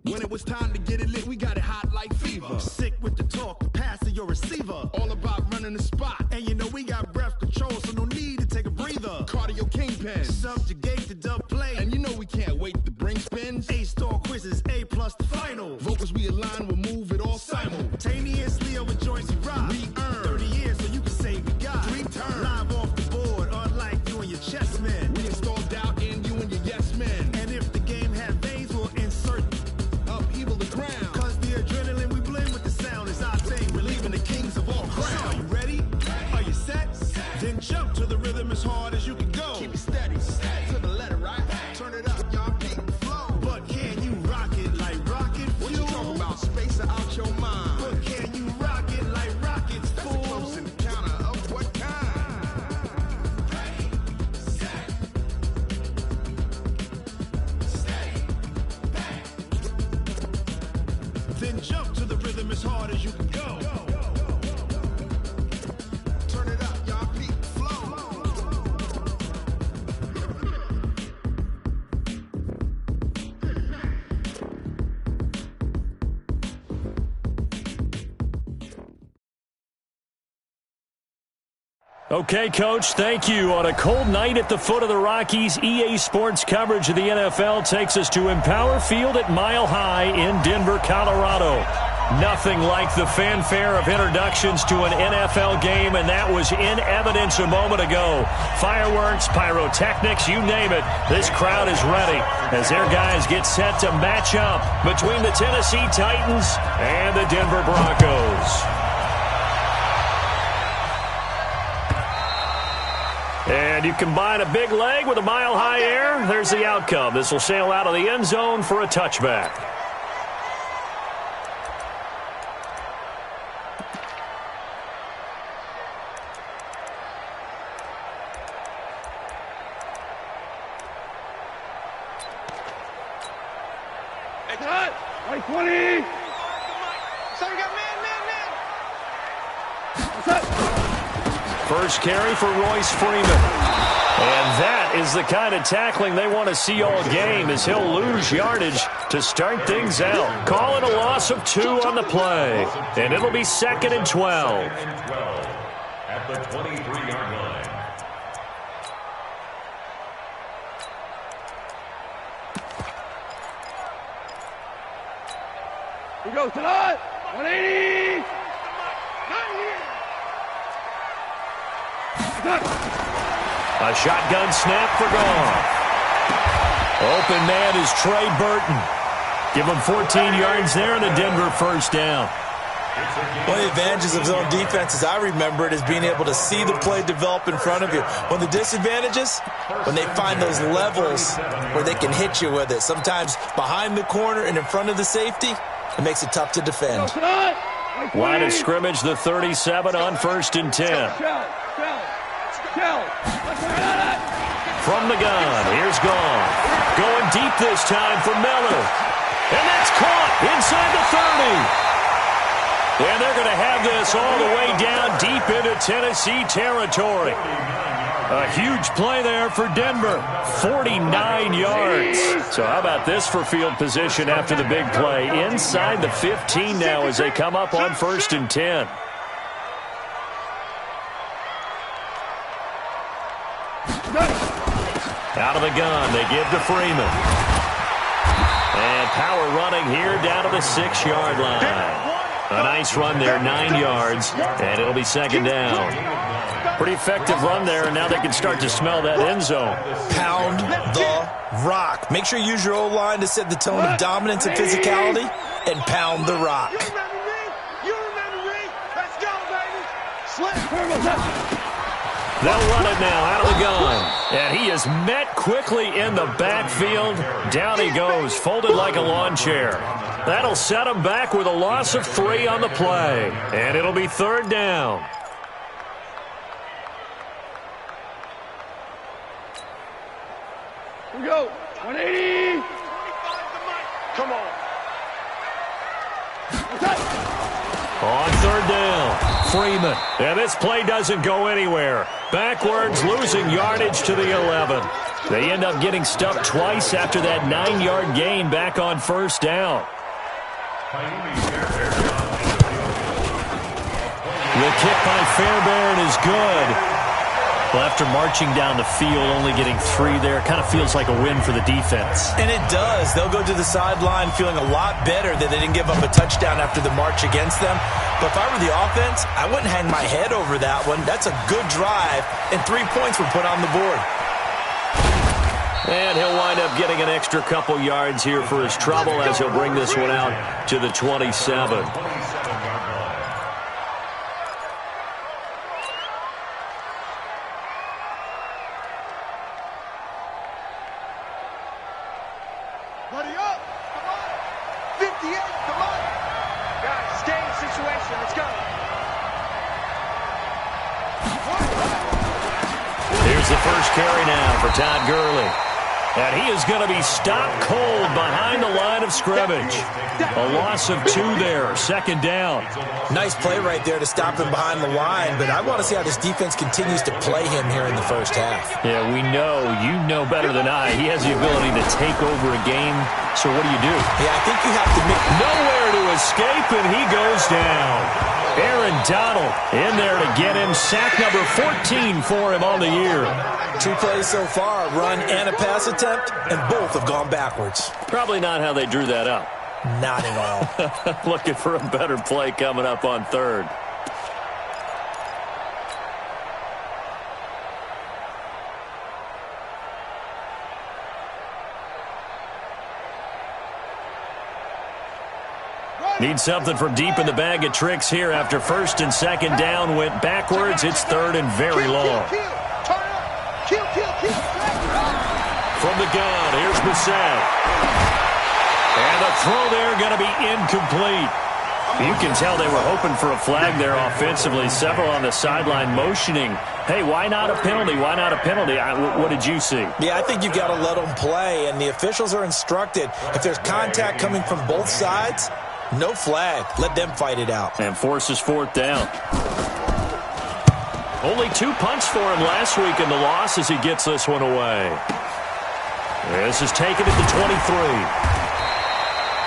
When it was time to get it lit, we got it hot like fever. Sick with the talk, passing your receiver. All about running the spot. And you know we got breath control, so no need to take a breather. Cardio kingpin, subjugate the dub play. And you know we can't wait to bring spins. A-star quizzes, A+ the final. Vocals we align, we'll move it all simultaneously over joints we rock. We earn 30 years, so you can say we got 3 turns. Live off the board, unlike you and your chess men. We install doubt in you and your yes men. And if the game had veins, we'll insert upheaval the ground. Cause the adrenaline we blend with the sound is our thing. We're leaving the kings of all ground. So are you ready? Are you set? Then jump to the rhythm as hard as you can go. Keep it steady, to the letter, right? Turn it up, y'all keep the flow. But can you rock it like rocket fuel? What you talking about? Space out your mind. But can you rock it like rockets, fool? That's a close encounter of what kind? Ready, set, stay back. Then jump to the rhythm as hard as you can go. Turn it up, y'all peak flow. Okay, Coach, thank you. On a cold night at the foot of the Rockies, EA Sports coverage of the NFL takes us to Empower Field at Mile High in Denver, Colorado. Nothing like the fanfare of introductions to an NFL game, and that was in evidence a moment ago. Fireworks, pyrotechnics, you name it. This crowd is ready as their guys get set to match up between the Tennessee Titans and the Denver Broncos. And you combine a big leg with a mile-high air, there's the outcome. This will sail out of the end zone for a touchback. Right 20. So we got man. What's up? First carry for Royce Freeman. And that is the kind of tackling they want to see all game as he'll lose yardage to start things out. Call it a loss of 2 on the play. And it'll be 2nd and 12. At the 23-yard line. We go tonight. 180. A shotgun snap for Goff. Open man is Trey Burton. Give him 14 yards there and a Denver first down. One of the advantages of zone defense, as I remember it, is being able to see the play develop in front of you. One of the disadvantages, when they find those levels where they can hit you with it. Sometimes behind the corner and in front of the safety, it makes it tough to defend. Line of scrimmage, the 37 on 1st and 10. From the gun, here's Goff. Going deep this time for Miller. And that's caught inside the 30. And they're going to have this all the way down deep into Tennessee territory. A huge play there for Denver. 49 yards. So how about this for field position after the big play? Inside the 15 now as they come up on 1st and 10. Out of the gun, they give to Freeman. And power running here down to the 6-yard line. A nice run there, 9 yards, and it'll be 2nd down. Pretty effective run there, and now they can start to smell that end zone. Pound the rock. Make sure you use your O-line to set the tone of dominance and physicality, and pound the rock. You remember me. Let's go, baby. Slip. They'll run it now out of the gun. And he is met quickly in the backfield. Down he goes, folded like a lawn chair. That'll set him back with a loss of 3 on the play. And it'll be 3rd down. Here we go. 180. Come on. On 3rd down, Freeman. And this play doesn't go anywhere. Backwards, losing yardage to the 11. They end up getting stuffed twice after that 9-yard gain back on first down. The kick by Fairbairn is good. Well, after marching down the field, only getting 3 there, kind of feels like a win for the defense. And it does. They'll go to the sideline feeling a lot better that they didn't give up a touchdown after the march against them. But if I were the offense, I wouldn't hang my head over that one. That's a good drive, and 3 points were put on the board. And he'll wind up getting an extra couple yards here for his trouble as he'll bring this one out to the 27. Buddy up! Come on! 58! Come on! Guys, stay in the situation. Let's go! Here's the first carry now for Todd Gurley. And he is going to be stopped cold behind the line of scrimmage. A loss of 2 there, second down. Nice play right there to stop him behind the line, but I want to see how this defense continues to play him here in the first half. Yeah, we know. You know better than I. He has the ability to take over a game. So what do you do? Yeah, I think you have to make nowhere to escape, and he goes down. Aaron Donald in there to get him. Sack number 14 for him on the year. 2 plays so far, run and a pass attempt, and both have gone backwards. Probably not how they drew that up. Not at all. Looking for a better play coming up on third. Need something from deep in the bag of tricks here after first and second down went backwards. It's third and very long. From the gun, here's Bissett. And the throw there going to be incomplete. You can tell they were hoping for a flag there offensively. Several on the sideline motioning, hey, why not a penalty? Why not a penalty? What did you see? Yeah, I think you got to let them play, and the officials are instructed. If there's contact coming from both sides, no flag. Let them fight it out. And forces fourth down. Only 2 punts for him last week in the loss as he gets this one away. This is taken at the 23.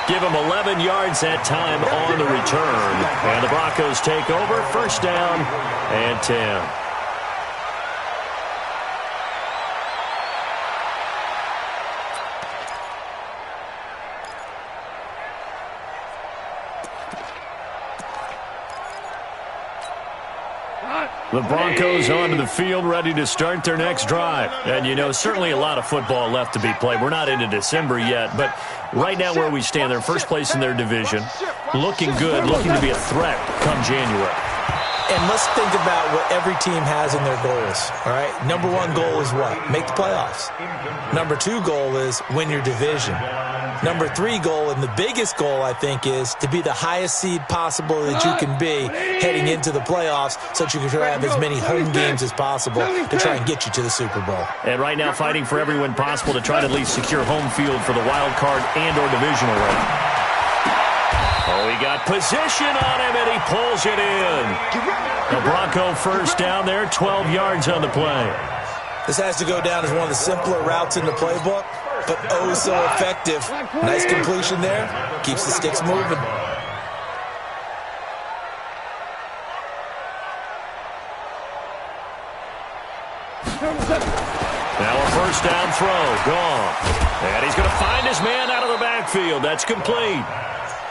Give him 11 yards that time on the return. And the Broncos take over. First down and 10. The Broncos onto the field, ready to start their next drive. And, you know, certainly a lot of football left to be played. We're not into December yet, but right now where we stand, they're in first place in their division. Looking good, looking to be a threat come January. And let's think about what every team has in their goals, all right? Number 1 goal is what? Make the playoffs. Number 2 goal is win your division. Number 3 goal, and the biggest goal, I think, is to be the highest seed possible that you can be heading into the playoffs so that you can have as many home games as possible to try and get you to the Super Bowl. And right now fighting for every win possible to try to at least secure home field for the wild card and or divisional round. Oh, he got position on him, and he pulls it in. The Bronco first down there, 12 yards on the play. This has to go down as one of the simpler routes in the playbook, but oh so effective. Nice completion there. Keeps the sticks moving. Now a first down throw, gone. And he's going to find his man out of the backfield. That's complete.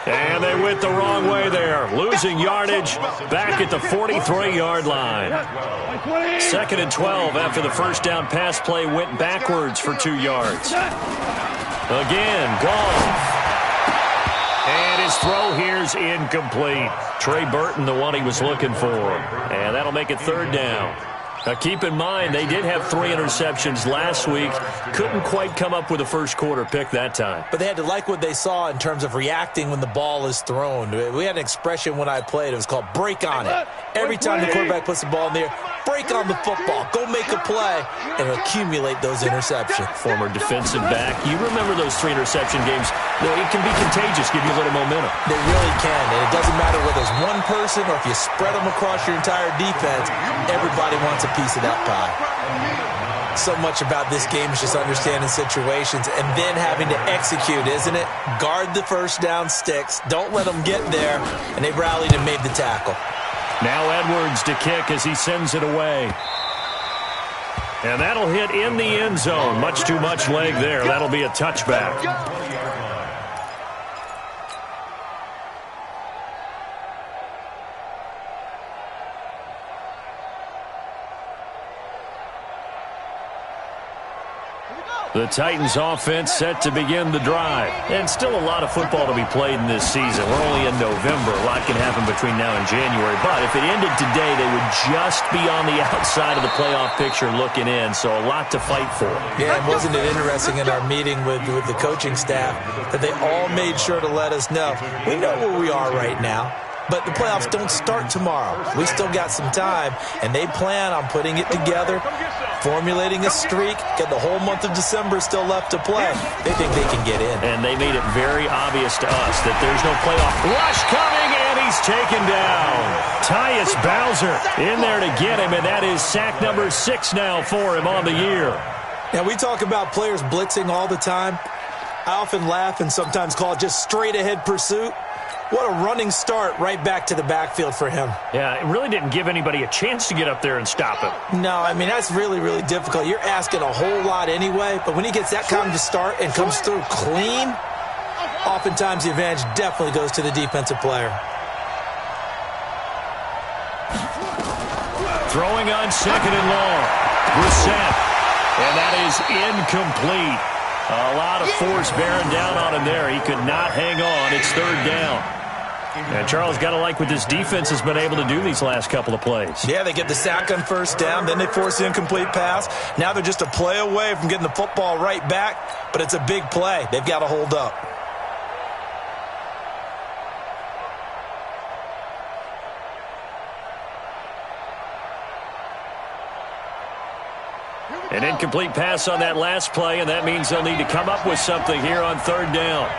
And they went the wrong way there. Losing yardage back at the 43-yard line. 2nd and 12 after the first down pass play went backwards for 2 yards. Again, gone. And his throw here's incomplete. Trey Burton, the one he was looking for. And that'll make it third down. Now, keep in mind, they did have 3 interceptions last week. Couldn't quite come up with a first quarter pick that time. But they had to like what they saw in terms of reacting when the ball is thrown. We had an expression when I played. It was called break on it. Every time the quarterback puts the ball in the air, break on the football. Go make a play and accumulate those interceptions. Former defensive back. You remember those 3 interception games. It can be contagious, give you a little momentum. They really can, and it doesn't matter whether it's one person or if you spread them across your entire defense. Everybody wants a piece of that pie. So much about this game is just understanding situations and then having to execute, isn't it? Guard the first down sticks. Don't let them get there. And they rallied and made the tackle. Now Edwards to kick as he sends it away. And that'll hit in the end zone. Much too much leg there. That'll be a touchback. The Titans offense set to begin the drive. And still a lot of football to be played in this season. We're only in November. A lot can happen between now and January. But if it ended today, they would just be on the outside of the playoff picture looking in. So a lot to fight for. Yeah, and wasn't it interesting in our meeting with the coaching staff that they all made sure to let us know, we know where we are right now. But the playoffs don't start tomorrow. We still got some time, and they plan on putting it together, formulating a streak, get the whole month of December still left to play. They think they can get in. And they made it very obvious to us that there's no playoff rush coming, and he's taken down. Tyus Bowser in there to get him, and that is sack number 6 now for him on the year. Now, we talk about players blitzing all the time. I often laugh and sometimes call it just straight-ahead pursuit. What a running start right back to the backfield for him. Yeah, it really didn't give anybody a chance to get up there and stop him. No, I mean, that's really, really difficult. You're asking a whole lot anyway, but when he gets that kind of start and comes through clean, oftentimes the advantage definitely goes to the defensive player. Throwing on 2nd and long. Brissett. And that is incomplete. A lot of force bearing down on him there. He could not hang on. It's 3rd down. And Charles, got to like what this defense has been able to do these last couple of plays. Yeah, they get the sack on 1st down, then they force the incomplete pass. Now they're just a play away from getting the football right back, but it's a big play. They've got to hold up. An incomplete pass on that last play, and that means they'll need to come up with something here on 3rd down.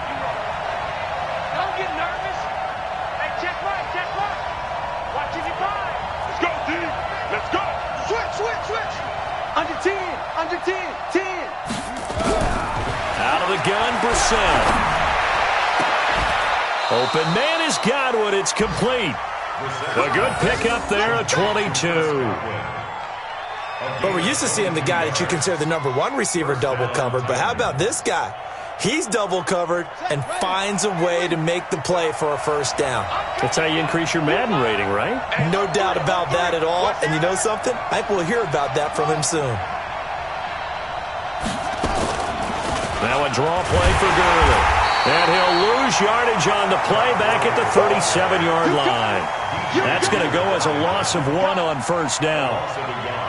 Don't get nervous. Hey, check right. Watch it divide. Let's go, D. Let's go. Switch. Under 10. 10. Out of the gun, Brissett. Open man is Godwin. It's complete. A good pickup there at 22. But we're used to seeing the guy that you consider the number 1 receiver double covered. But how about this guy? He's double covered and finds a way to make the play for a 1st down. That's how you increase your Madden rating, right? No doubt about that at all. And you know something? I think we'll hear about that from him soon. Now a draw play for Gurley. And he'll lose yardage on the play back at the 37-yard line. That's going to go as a loss of 1 on 1st down.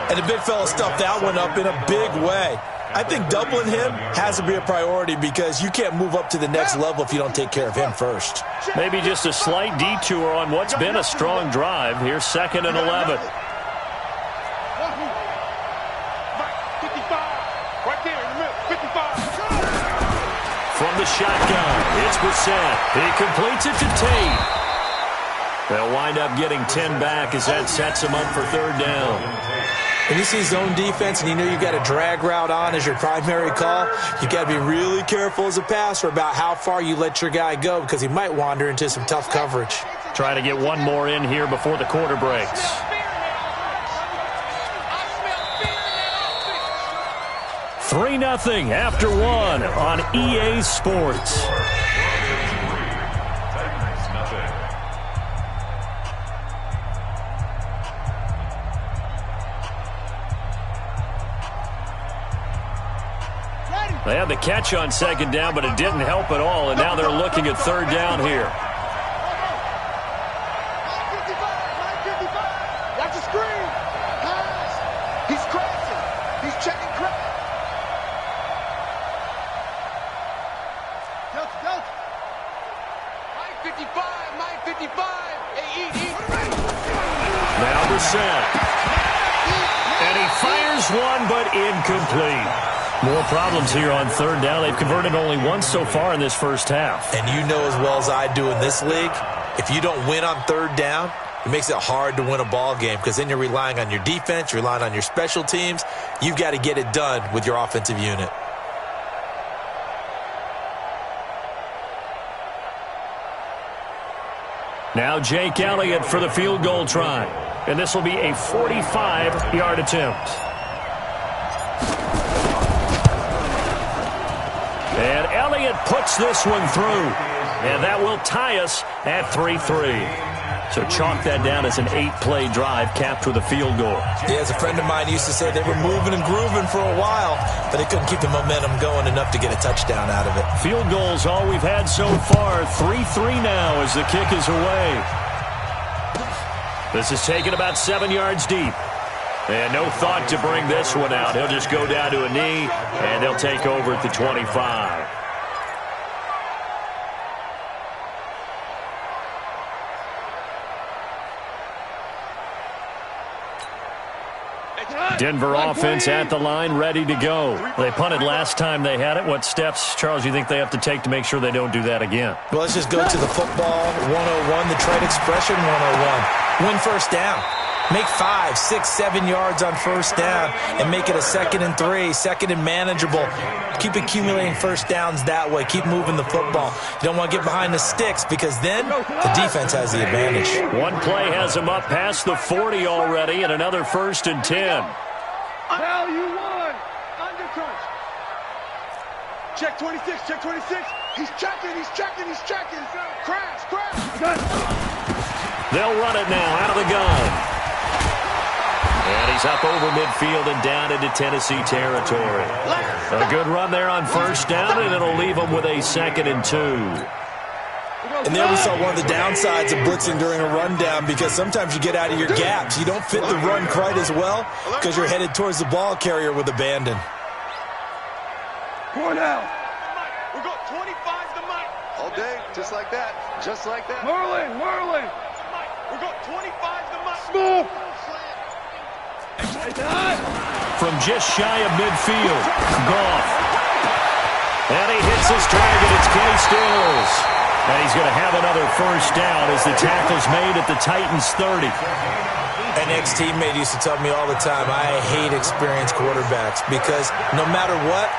And the big fella stuffed that one up in a big way. I think doubling him has to be a priority because you can't move up to the next level if you don't take care of him first. Maybe just a slight detour on what's been a strong drive. Here's 2nd and 11. 55. Right there in the middle. 55. From the shotgun, it's Brissett. He completes it to Tate. They'll wind up getting 10 back as that sets him up for 3rd down. When you see zone defense and you know you've got a drag route on as your primary call, you got to be really careful as a passer about how far you let your guy go because he might wander into some tough coverage. Try to get one more in here before the quarter breaks. 3-0 after 1 on EA Sports. They had the catch on 2nd down, but it didn't help at all, and now they're looking at 3rd down here. Watch the screen. Pass. He's crossing. He's checking crack. Delta. Mike 55. Hey, eat. Now Brissett. And he fires one, but incomplete. More problems here on 3rd down. They've converted only once so far in this 1st half. And you know as well as I do in this league, if you don't win on 3rd down, it makes it hard to win a ball game because then you're relying on your defense, you're relying on your special teams. You've got to get it done with your offensive unit. Now Jake Elliott for the field goal try. And this will be a 45-yard attempt. And Elliott puts this one through. And that will tie us at 3-3. So chalk that down as an 8-play drive capped with a field goal. Yeah, as a friend of mine used to say, they were moving and grooving for a while, but they couldn't keep the momentum going enough to get a touchdown out of it. Field goals all we've had so far. 3-3 now as the kick is away. This is taken about 7 yards deep. And no thought to bring this one out. He'll just go down to a knee, and they'll take over at the 25. Denver offense at the line, ready to go. They punted last time they had it. What steps, Charles, you think they have to take to make sure they don't do that again? Well, let's just go to the football 101, the trade expression 101. Win first down. Make 5, 6, 7 yards on first down and make it a 2nd and 3, 2nd and manageable. Keep accumulating first downs that way. Keep moving the football. You don't want to get behind the sticks because then the defense has the advantage. One play has them up past the 40 already and another 1st and 10. Hell, you won. Undercrunch. Check 26, check 26. He's checking, he's checking, he's checking. Crash, crash. They'll run it now out of the gun. And he's up over midfield and down into Tennessee territory. A good run there on first down, and it'll leave them with a 2nd and 2. And there we saw one of the downsides of blitzing during a rundown because sometimes you get out of your gaps. You don't fit the run quite as well because you're headed towards the ball carrier with abandon. Going out. We got 25 to Mike. All day, just like that. Just like that. Merlin. We got 25 to Mike. Smoke. From just shy of midfield, Goff. And he hits his target. It's Kenny Stills. And he's going to have another first down as the tackle's made at the Titans' 30. An ex-teammate used to tell me all the time, I hate experienced quarterbacks because no matter what,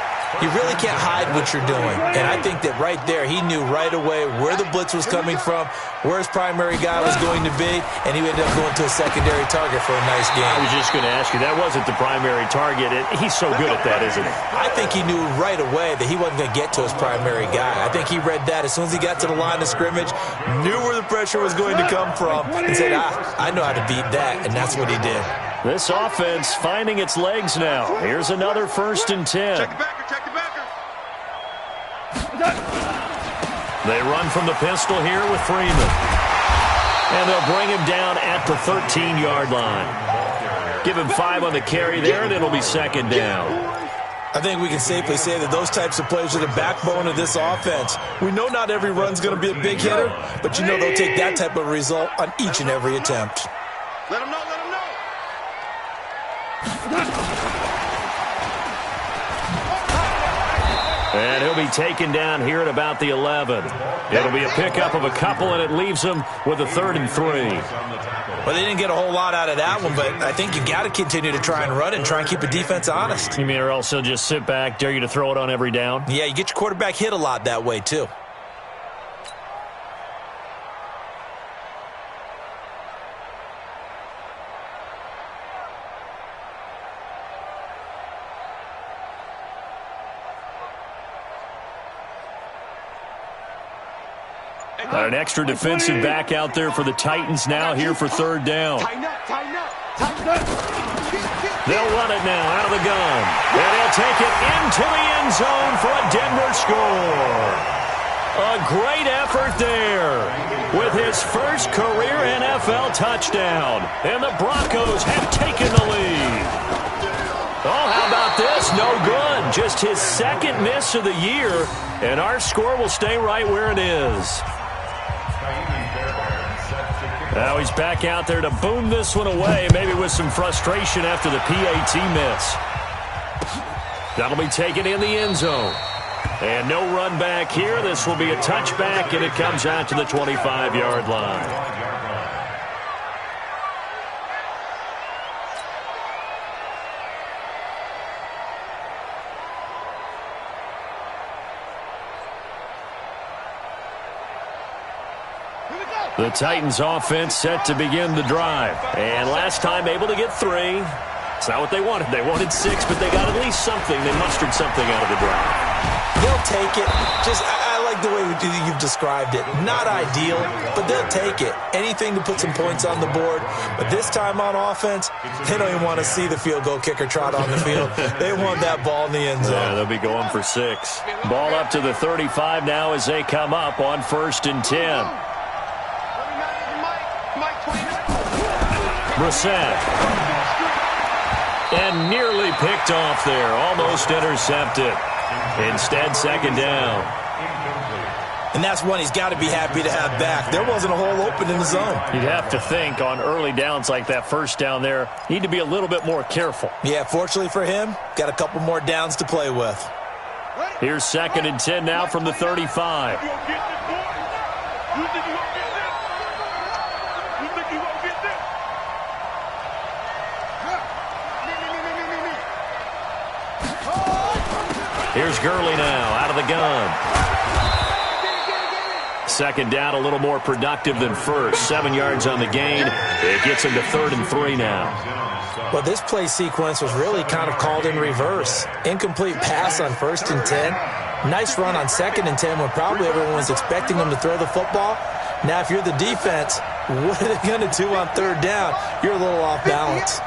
you really can't hide what you're doing. And I think that right there, he knew right away where the blitz was coming from, where his primary guy was going to be, and he ended up going to a secondary target for a nice game. I was just going to ask you, that wasn't the primary target. He's so good at that, isn't he? I think he knew right away that he wasn't going to get to his primary guy. I think he read that as soon as he got to the line of scrimmage, knew where the pressure was going to come from, and said, I know how to beat that, and that's what he did. This offense finding its legs now. Here's another 1st and 10. Check the backer, check the backer. They run from the pistol here with Freeman. And they'll bring him down at the 13-yard line. Give him 5 on the carry there, and it'll be 2nd down. I think we can safely say that those types of plays are the backbone of this offense. We know not every run's going to be a big hitter, but you know they'll take that type of result on each and every attempt. Let him know, let him know. And he'll be taken down here at about the 11. It'll be a pickup of a couple, and it leaves him with a 3rd and 3. Well, they didn't get a whole lot out of that one, but I think you got to continue to try and run and try and keep the defense honest. You mean or else he'll just sit back, dare you to throw it on every down? Yeah, you get your quarterback hit a lot that way, too. An extra defensive back out there for the Titans now here for 3rd down. Tighten up, tighten up, tighten up. They'll run it now out of the gun. And they'll take it into the end zone for a Denver score. A great effort there with his first career NFL touchdown. And the Broncos have taken the lead. Oh, how about this? No good. Just his 2nd miss of the year. And our score will stay right where it is. Now he's back out there to boom this one away, maybe with some frustration after the PAT miss. That'll be taken in the end zone. And no run back here. This will be a touchback, and it comes out to the 25-yard line. The Titans offense set to begin the drive. And last time able to get 3. It's not what they wanted. They wanted 6, but they got at least something. They mustered something out of the drive. They'll take it. I like the way you've described it. Not ideal, but they'll take it. Anything to put some points on the board. But this time on offense, they don't even want to see the field goal kicker trot on the field. They want that ball in the end zone. Yeah, they'll be going for 6. Ball up to the 35 now as they come up on 1st and 10. Brissett. And nearly picked off there. Almost intercepted. Instead, 2nd down. And that's one he's got to be happy to have back. There wasn't a hole open in the zone. You'd have to think on early downs like that first down there, need to be a little bit more careful. Yeah, fortunately for him, got a couple more downs to play with. Here's 2nd and 10 now from the 35. Here's Gurley now out of the gun. 2nd down, a little more productive than first. 7 yards on the gain. It gets him to 3rd and 3 now. Well, this play sequence was really kind of called in reverse. Incomplete pass on 1st and 10. Nice run on 2nd and 10 when probably everyone was expecting him to throw the football. Now, if you're the defense, what are they going to do on 3rd down? You're a little off balance.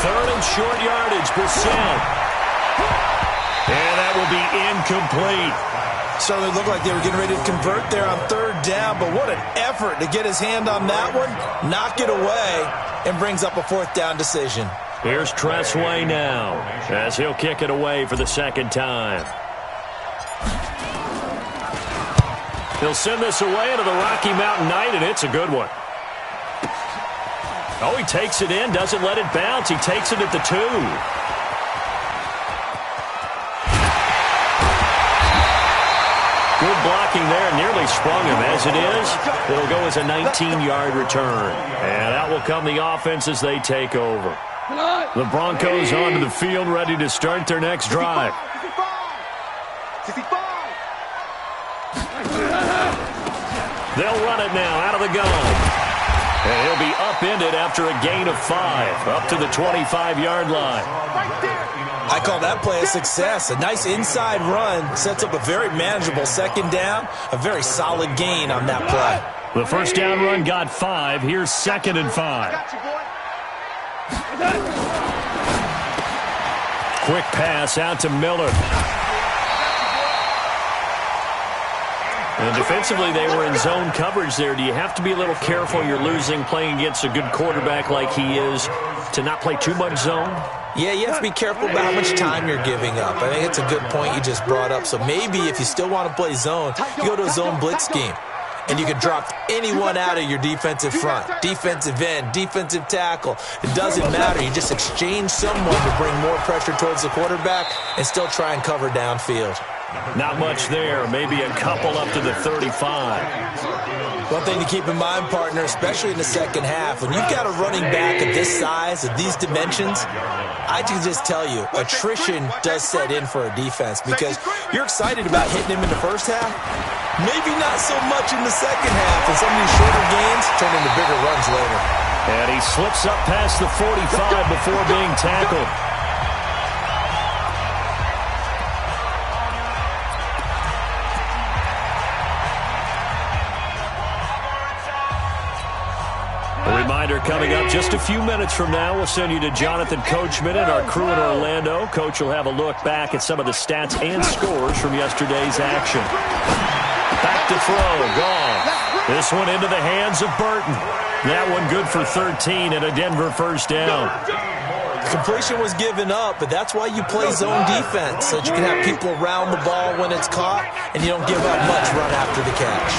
3rd and short yardage, Brissett. And that will be incomplete. Certainly looked like they were getting ready to convert there on 3rd down, but what an effort to get his hand on that one, knock it away, and brings up a 4th down decision. Here's Tressway now as he'll kick it away for the 2nd time. He'll send this away into the Rocky Mountain Night, and it's a good one. Oh, he takes it in, doesn't let it bounce. He takes it at the 2. Good blocking there, nearly sprung him. As it is, it'll go as a 19-yard return. And out will come the offense as they take over. The Broncos onto the field, ready to start their next drive. They'll run it now out of the gun. And he'll be upended after a gain of 5, up to the 25-yard line. I call that play a success. A nice inside run sets up a very manageable 2nd down. A very solid gain on that play. The first down run got 5. Here's 2nd and 5. Quick pass out to Miller. And defensively, they were in zone coverage there. Do you have to be a little careful? You're losing, playing against a good quarterback like he is, to not play too much zone? Yeah, you have to be careful about how much time you're giving up. I think it's a good point you just brought up. So maybe if you still want to play zone, you go to a zone blitz scheme. And you can drop anyone out of your defensive front. Defensive end, defensive tackle. It doesn't matter. You just exchange someone to bring more pressure towards the quarterback and still try and cover downfield. Not much there. Maybe a couple up to the 35. One thing to keep in mind, partner, especially in the second half, when you've got a running back of this size, of these dimensions, I can just tell you, attrition does set in for a defense because you're excited about hitting him in the first half. Maybe not so much in the second half, and some of these shorter gains turn into bigger runs later. And he slips up past the 45 before being tackled. A reminder coming up just a few minutes from now, we'll send you to Jonathan Coachman and our crew in Orlando. Coach will have a look back at some of the stats and scores from yesterday's action. Back to throw, gone. This one into the hands of Burton. That one good for 13 and a Denver first down. Completion was given up, but that's why you play zone defense, so that you can have people around the ball when it's caught, and you don't give up much run after the catch.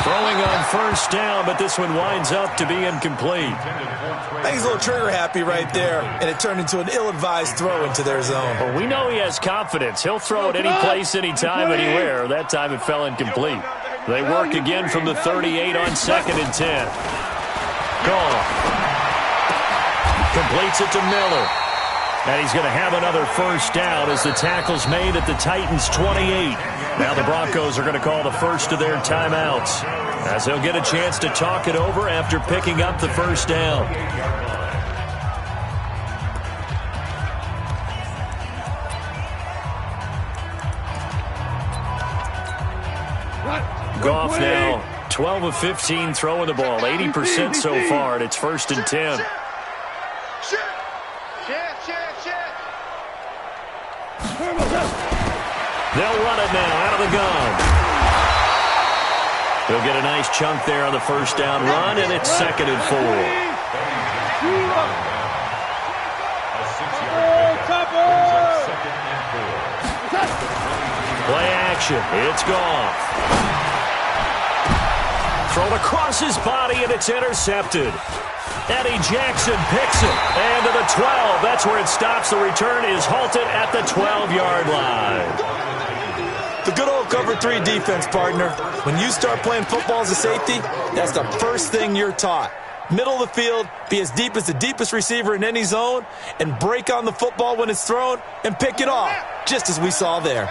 Throwing on first down, but this one winds up to be incomplete. I think he's a little trigger happy right there, and it turned into an ill-advised throw into their zone. Well, we know he has confidence. He'll throw it any place, anytime, anywhere. That time it fell incomplete. They work again from the 38 on 2nd and 10. Gone. Completes it to Miller. And he's going to have another first down as the tackle's made at the Titans' 28. Now the Broncos are going to call the first of their timeouts, as they'll get a chance to talk it over after picking up the first down. Goff now 12 of 15 throwing the ball, 80% so far, and it's 1st and 10. They'll run it now out of the gun. They'll get a nice chunk there on the first down run, and it's 2nd and 4. Play action. It's Goff. Thrown across his body, and it's intercepted. Eddie Jackson picks it. And to the 12. That's where it stops. The return is halted at the 12-yard line. The good old cover 3 defense, partner. When you start playing football as a safety, that's the first thing you're taught. Middle of the field, be as deep as the deepest receiver in any zone, and break on the football when it's thrown and pick it off, just as we saw there.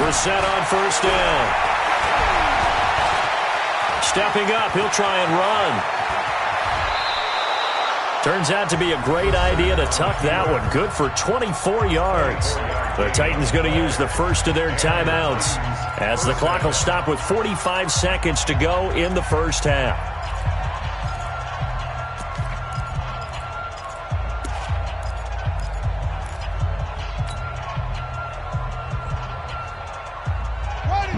We're set on first down. Stepping up, he'll try and run. Turns out to be a great idea to tuck that one. Good for 24 yards. The Titans going to use the first of their timeouts, as the clock will stop with 45 seconds to go in the first half.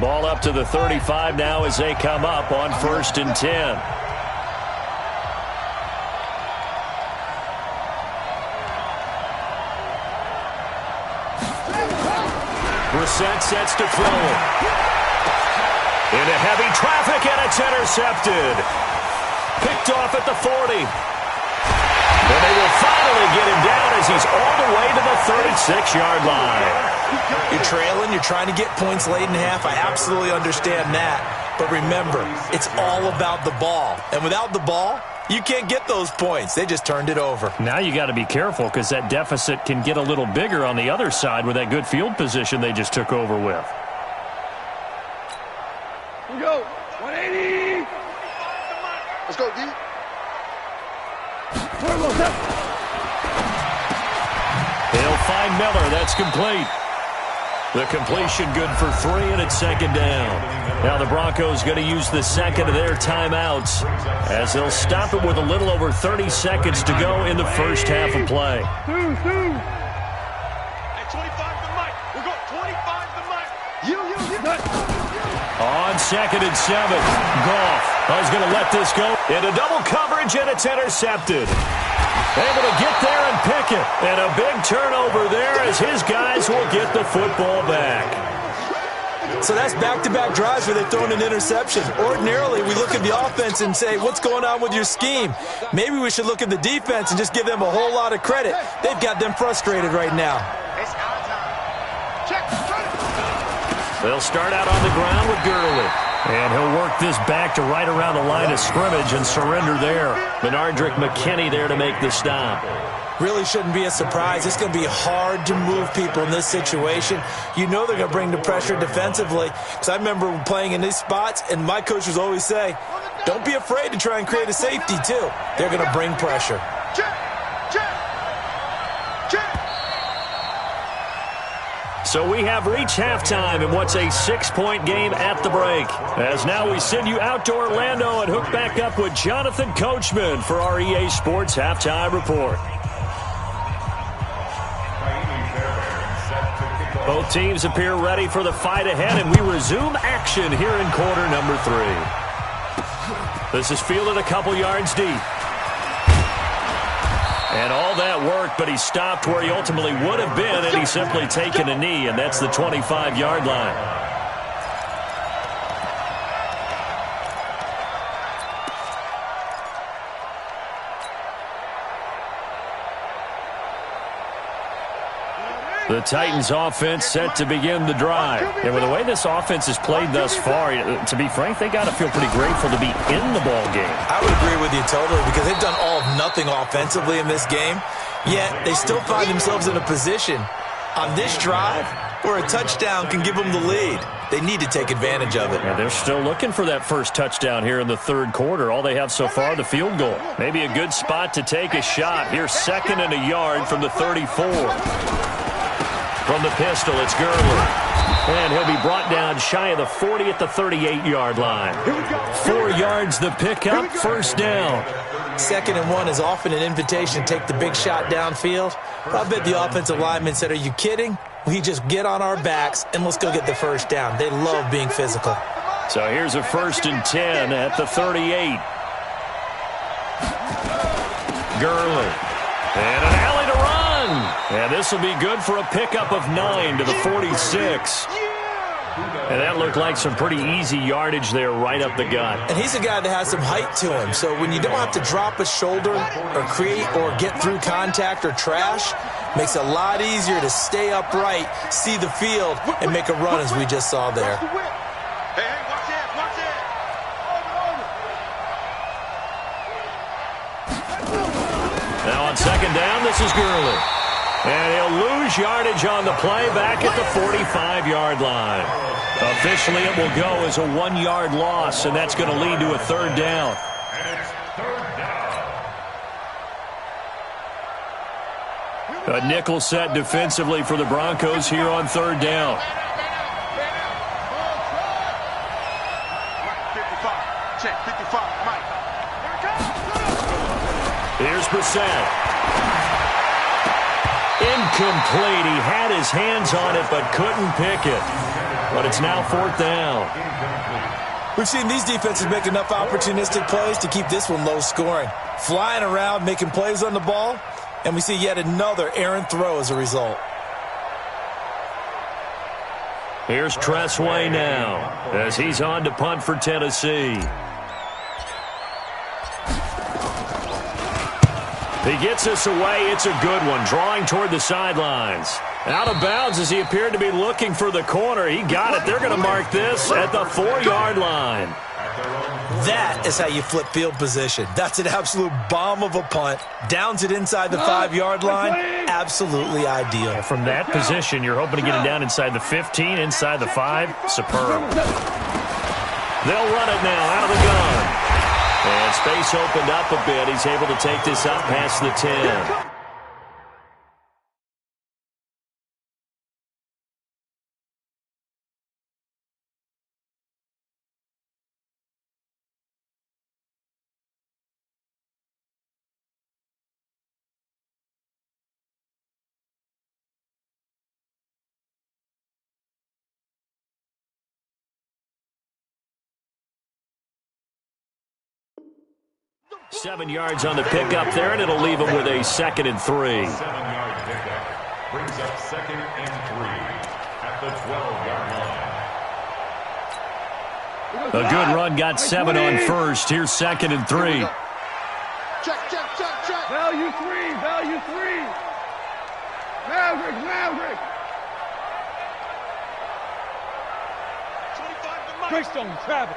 Ball up to the 35 now as they come up on 1st and 10. Brissett sets to throw. Into heavy traffic, and it's intercepted. Picked off at the 40. And they will finally get him down as he's all the way to the 36-yard line. You're trailing, you're trying to get points late in half. I absolutely understand that. But remember, it's all about the ball. And without the ball, you can't get those points. They just turned it over. Now you got to be careful, because that deficit can get a little bigger on the other side with that good field position they just took over with. Here we go. 180. Let's go, D. They'll find Miller. That's complete. The completion good for 3, and it's 2nd down. Now the Broncos going to use the second of their timeouts, as they'll stop it with a little over 30 seconds to go in the first half of play. At 25 to Mike. We'll go 25 to Mike. You. On 2nd and 7, Goff is going to let this go into double coverage, and it's intercepted. Able to get there and pick it. And a big turnover there as his guys will get the football back. So that's back-to-back drives where they've thrown an interception. Ordinarily, we look at the offense and say, what's going on with your scheme? Maybe we should look at the defense and just give them a whole lot of credit. They've got them frustrated right now. They'll start out on the ground with Gurley. And he'll work this back to right around the line of scrimmage and surrender there. Benardrick McKinney there to make the stop. Really shouldn't be a surprise. It's going to be hard to move people in this situation. You know they're going to bring the pressure defensively. Because I remember playing in these spots, and my coach would always say, don't be afraid to try and create a safety, too. They're going to bring pressure. So we have reached halftime in what's a 6-point game at the break. As now we send you out to Orlando and hook back up with Jonathan Coachman for our EA Sports Halftime Report. Both teams appear ready for the fight ahead, and we resume action here in quarter number 3. This is fielded a couple yards deep. And all that worked, but he stopped where he ultimately would have been, and he's simply taken a knee, and that's the 25-yard line. The Titans offense set to begin the drive. And with the way this offense has played thus far, to be frank, they got to feel pretty grateful to be in the ball game. I would agree with you totally because they've done all of nothing offensively in this game, yet they still find themselves in a position on this drive where a touchdown can give them the lead. They need to take advantage of it. And they're still looking for that first touchdown here in the third quarter. All they have so far, the field goal. Maybe a good spot to take a shot. Here's 2nd and a yard from the 34. From the pistol, it's Gurley. And he'll be brought down shy of the 40 at the 38-yard line. 4 yards the pickup, first down. 2nd and 1 is often an invitation to take the big shot downfield. I bet the offensive lineman said, are you kidding? We just get on our backs and let's go get the first down. They love being physical. So here's a 1st and 10 at the 38. Gurley. And an alley to run. And this will be good for a pickup of 9 to the 46. And that looked like some pretty easy yardage there right up the gut. And he's a guy that has some height to him. So when you don't have to drop a shoulder or create or get through contact or trash, makes it a lot easier to stay upright, see the field, and make a run as we just saw there. Hey, watch it, watch it. Now on 2nd down, this is Gurley. And he'll lose yardage on the play back at the 45-yard line. Officially, it will go as a 1-yard loss, and that's going to lead to a 3rd down. A nickel set defensively for the Broncos here on 3rd down. Mike, 55. Check, 55, Mike. Here's Brissett. Incomplete. He had his hands on it but couldn't pick it. But it's now 4th down. We've seen these defenses make enough opportunistic plays to keep this one low scoring. Flying around, making plays on the ball, and we see yet another errant throw as a result. Here's Tressway now as he's on to punt for Tennessee. He gets this away. It's a good one, drawing toward the sidelines. Out of bounds as he appeared to be looking for the corner. He got it. They're going to mark this at the 4-yard line. That is how you flip field position. That's an absolute bomb of a punt. Downs it inside the 5-yard line. Absolutely ideal. From that position, you're hoping to get it down inside the 15, inside the 5. Superb. They'll run it now out of the gun. And space opened up a bit. He's able to take this up past the 10. Seven yards on the pickup there, and it'll leave him with a 2nd and 3. 7-yard pickup brings up 2nd and 3 at the 12-yard line. A good run got 7 on first. Here's 2nd and 3. Check, check, check, check. Value 3, value 3. Maverick, Maverick. 25 to Mike. Greystone, Travis.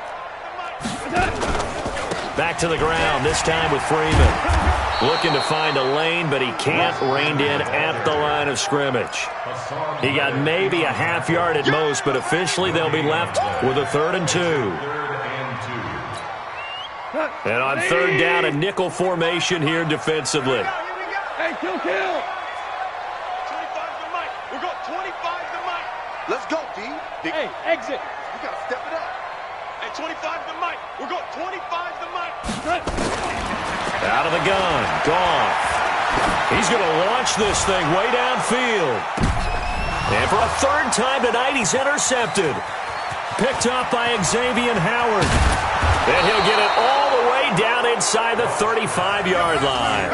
Back to the ground, this time with Freeman. Looking to find a lane, but he can't. Reined in at the line of scrimmage. He got maybe a half yard at most, but officially they'll be left with a 3rd and 2. And on 3rd down, a nickel formation here defensively. Hey, kill. 25 to Mike. We got 25 to Mike. Let's go, D. Hey, exit. We got to step it up. Hey, 25 to Mike. We got 25 to Mike. Out of the gun, Goff. He's going to launch this thing way downfield. And for a 3rd time tonight, he's intercepted. Picked up by Xavier Howard. And he'll get it all the way down inside the 35-yard line.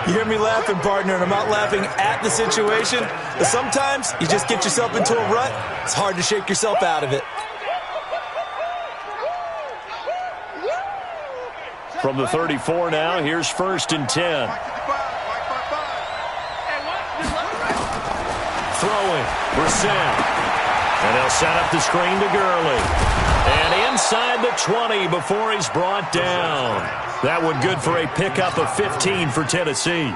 You hear me laughing, partner, and I'm not laughing at the situation. But sometimes you just get yourself into a rut. It's hard to shake yourself out of it. From the 34 now, here's 1st and 10. throwing. Brissett. And they'll set up the screen to Gurley. And inside the 20 before he's brought down. That one good for a pickup of 15 for Tennessee.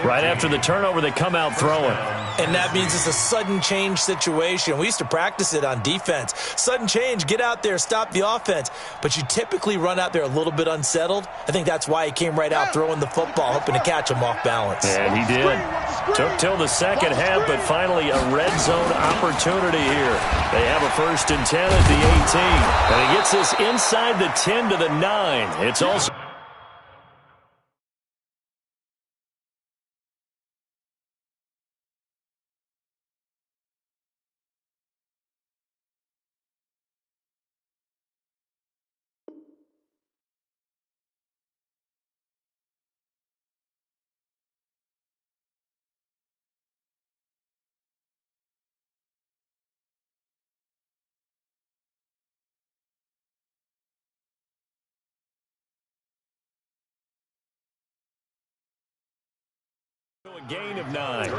Right after the turnover, they come out throwing. And that means it's a sudden change situation. We used to practice it on defense. Sudden change, get out there, stop the offense. But you typically run out there a little bit unsettled. I think that's why he came right out throwing the football, hoping to catch him off balance. And he did. Took till the second half, but finally a red zone opportunity here. They have a 1st and 10 at the 18. And he gets this inside the 10 to the 9. It's also... A gain of 9. A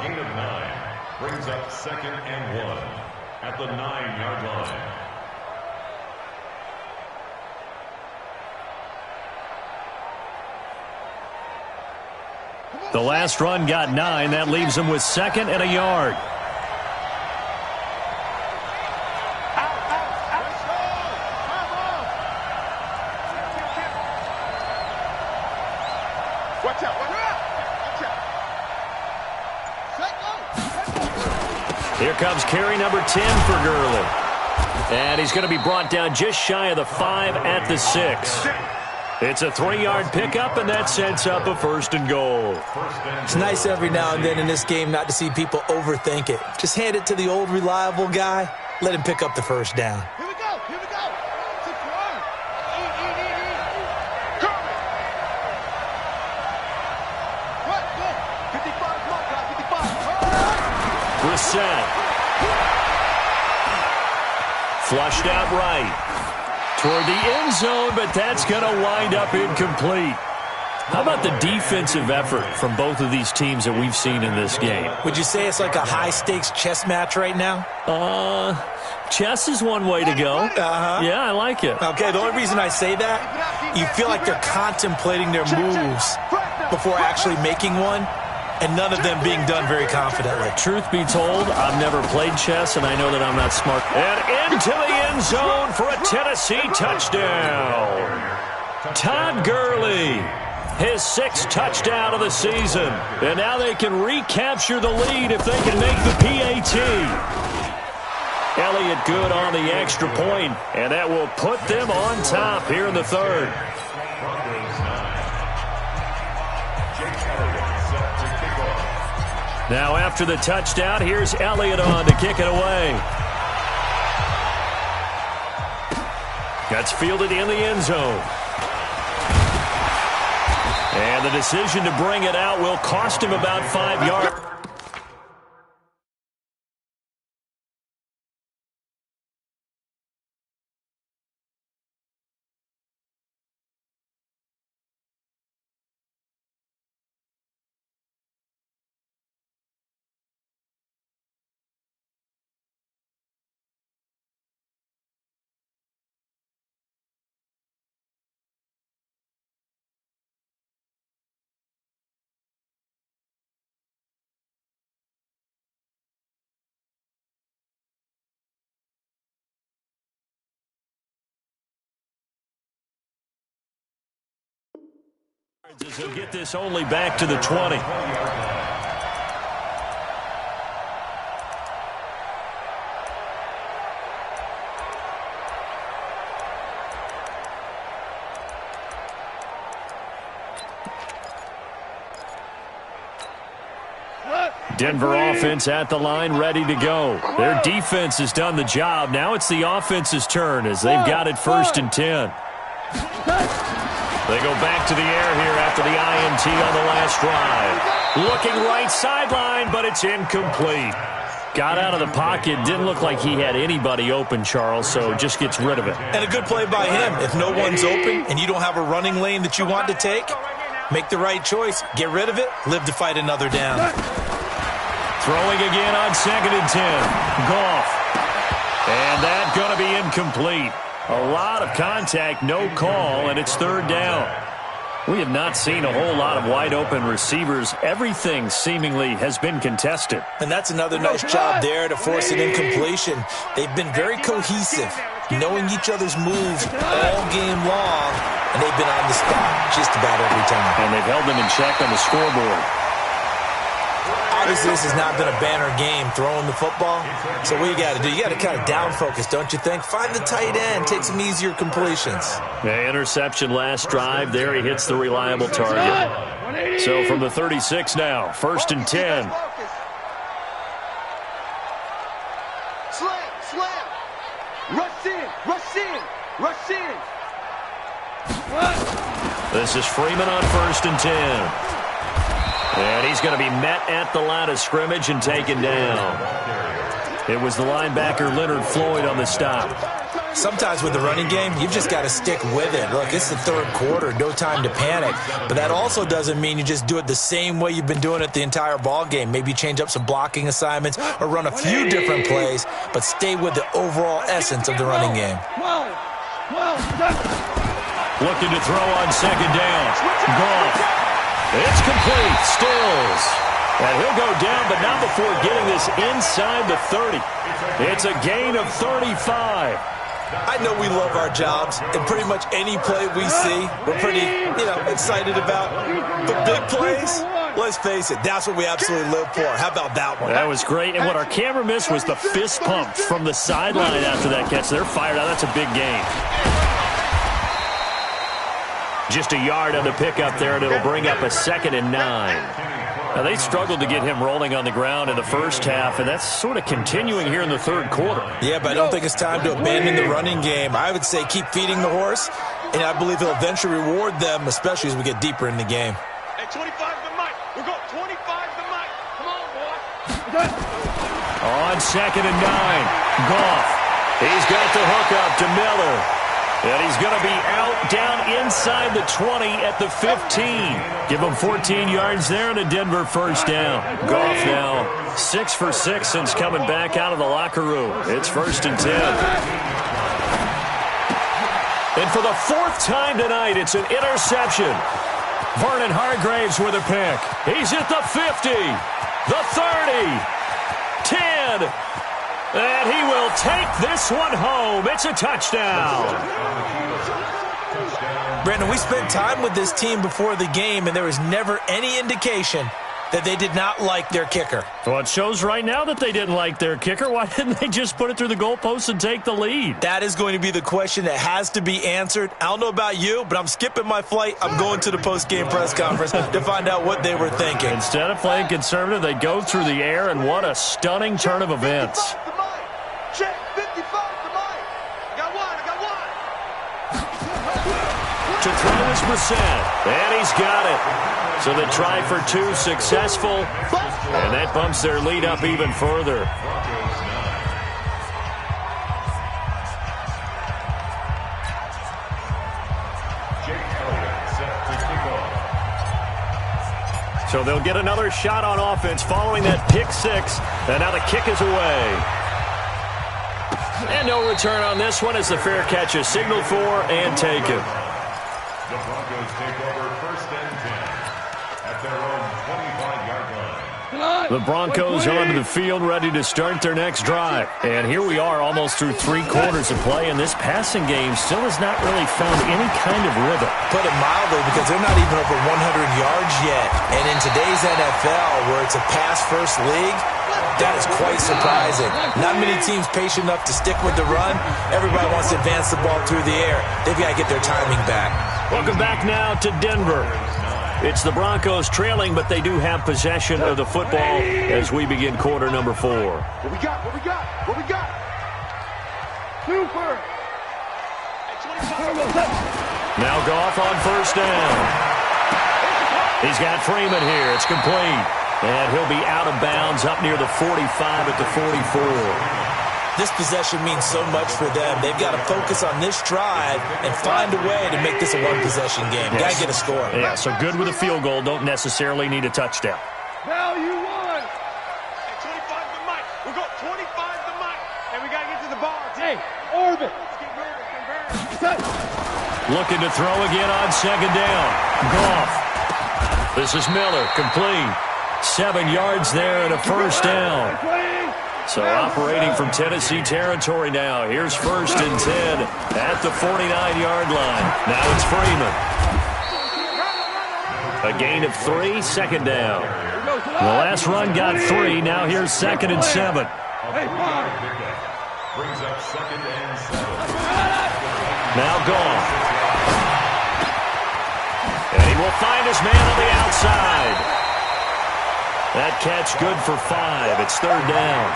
gain of 9 brings up 2nd and 1 at the 9-yard line. The last run got 9. That leaves him with 2nd and a yard. Here comes carry number 10 for Gurley. And he's going to be brought down just shy of the 5 at the 6. It's a 3-yard pickup, and that sets up a 1st and goal. It's nice every now and then in this game not to see people overthink it. Just hand it to the old reliable guy. Let him pick up the 1st down. Here we go. Here we go. Brissett. Flushed out right. Toward the end zone, but that's going to wind up incomplete. How about the defensive effort from both of these teams that we've seen in this game? Would you say it's like a high-stakes chess match right now? Chess is one way to go. Yeah, I like it. Okay, the only reason I say that, you feel like they're contemplating their moves before actually making one, and none of them being done very confidently. Truth be told, I've never played chess, and I know that I'm not smart. And into the end zone for a Tennessee touchdown. Todd Gurley, his 6th touchdown of the season. And now they can recapture the lead if they can make the PAT. Elliott good on the extra point, and that will put them on top here in the 3rd. Now after the touchdown, here's Elliott on to kick it away. That's fielded in the end zone. And the decision to bring it out will cost him about 5 yards. As he'll get this only back to the 20. Denver offense at the line, ready to go. Their defense has done the job. Now it's the offense's turn as they've got it 1st and 10. They go back to the air here after the INT on the last drive. Looking right sideline, but it's incomplete. Got out of the pocket. Didn't look like he had anybody open, Charles, so just gets rid of it. And a good play by him. If no one's open and you don't have a running lane that you want to take, Make the right choice. Get rid of it. Live to fight another down. Throwing again on 2nd and 10. Goff. And that's going to be incomplete. A lot of contact, no call, and it's 3rd down. We have not seen a whole lot of wide-open receivers. Everything seemingly has been contested. And that's another nice job there to force an incompletion. They've been very cohesive, knowing each other's moves all game long, and they've been on the spot just about every time. And they've held them in check on the scoreboard. Obviously, this has not been a banner game throwing the football. So what you got to do, you got to kind of down focus, don't you think? Find the tight end, take some easier completions. Yeah, interception last drive. There he hits the reliable target. So from the 36 now, 1st and 10. Slam, slam. Rush in, rush in, rush in. This is Freeman on 1st and 10. And he's going to be met at the line of scrimmage and taken down. It was the linebacker Leonard Floyd on the stop. Sometimes with the running game, you've just got to stick with it. Look, it's the 3rd quarter, no time to panic. But that also doesn't mean you just do it the same way you've been doing it the entire ball game. Maybe change up some blocking assignments or run a few different plays, but stay with the overall essence of the running game. Looking to throw on 2nd down. Goff. It's complete. Stills. And he'll go down, but not before getting this inside the 30. It's a gain of 35. I know we love our jobs, and pretty much any play we see, we're pretty, excited about. But big plays, let's face it, that's what we absolutely live for. How about that one? That was great, and what our camera missed was the fist pump from the sideline after that catch. They're fired out. That's a big gain. Just a yard on the pickup there, and it'll bring up a 2nd and 9. Now, they struggled to get him rolling on the ground in the first half, and that's sort of continuing here in the 3rd quarter. Yeah, but I don't think it's time to abandon the running game. I would say keep feeding the horse, and I believe he'll eventually reward them, especially as we get deeper in the game. Hey, 25 the mic. We're going 25 the mic. Come on, boy. On 2nd and 9, Goff. He's got the hook up to Miller. And he's going to be out down inside the 20 at the 15. Give him 14 yards there and a Denver 1st down. Goff now 6 for 6 since coming back out of the locker room. It's 1st and 10. And for the 4th time tonight, it's an interception. Vernon Hargreaves with a pick. He's at the 50, the 30, 10. And he will take this one home. It's a touchdown. Brandon, we spent time with this team before the game, and there was never any indication that they did not like their kicker. Well, it shows right now that they didn't like their kicker. Why didn't they just put it through the goalpost and take the lead? That is going to be the question that has to be answered. I don't know about you, but I'm skipping my flight. I'm going to the post-game press conference to find out what they were thinking. Instead of playing conservative, they go through the air, and what a stunning turn of events. Check 55 the mic. I got one. To throw is Brissett, and he's got it. So the try for 2 successful, and that bumps their lead up even further. So they'll get another shot on offense following that pick 6, and now the kick is away. And no return on this one as the fair catch is signaled for and taken. The Broncos take over 1st and 10 at their own 25-yard line. The Broncos onto the field ready to start their next drive. And here we are almost through 3 quarters of play, and this passing game still has not really found any kind of rhythm. Put it mildly, because they're not even over 100 yards yet. And in today's NFL, where it's a pass-first league, that is quite surprising. Not many teams patient enough to stick with the run. Everybody wants to advance the ball through the air. They've got to get their timing back. Welcome back now to Denver. It's the Broncos trailing, but they do have possession of the football as we begin quarter number 4. What we got? What we got? What we got? Super. Now Goff on 1st down. He's got Freeman here. It's complete. And he'll be out of bounds up near the 45 at the 44. This possession means so much for them. They've got to focus on this drive and find a way to make this a one-possession game. Yes. Got to get a score. Yeah, so good with a field goal. Don't necessarily need a touchdown. Value one. Hey, 25 to Mike. We'll go 25 to Mike. And we got to get to the bar. Hey, orbit. Let's get moving. Looking to throw again on second down. Goff. This is Miller. Complete. 7 yards there and a first down. So operating from Tennessee territory now. Here's 1st and 10 at the 49-yard line. Now it's Freeman. A gain of 3, second down. The last run got 3. Now here's 2nd and 7. Brings up 2nd and 7. Now Goff. And he will find his man on the outside. That catch good for 5. It's 3rd down.